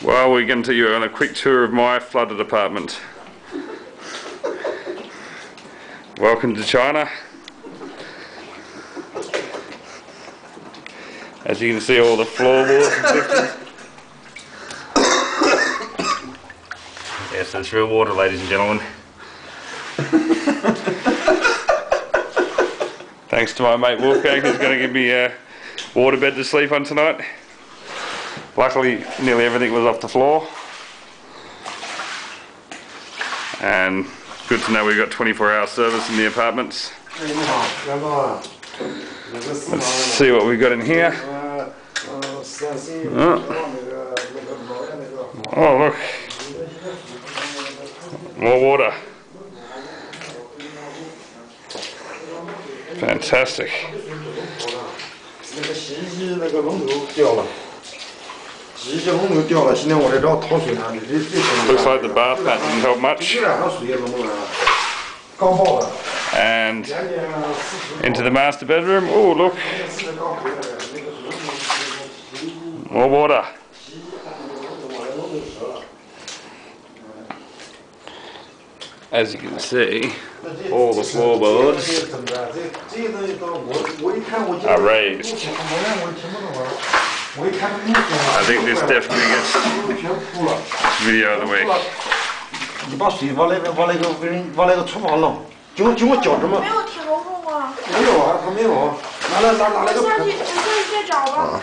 Well, we're going to take you on a quick tour of my flooded apartment. Welcome to China. As you can see, all the floorboards and lifted. Yes, that's real water, ladies and gentlemen. Thanks to my mate Wolfgang, who's going to give me a waterbed to sleep on tonight. Luckily, nearly everything was off the floor. And good to know we've got 24-hour service in the apartments. Let's see what we've got in here. Oh look, more water. Fantastic. Looks like the bath mat didn't help much. And into the master bedroom. Oh look, more water. As you can see, all the floorboards are raised. I think this definitely gets video of the week. 你把水往那个厨房弄，经过搅着吗？没有调过啊。没有啊，他没有。拿来个。我下去再找吧。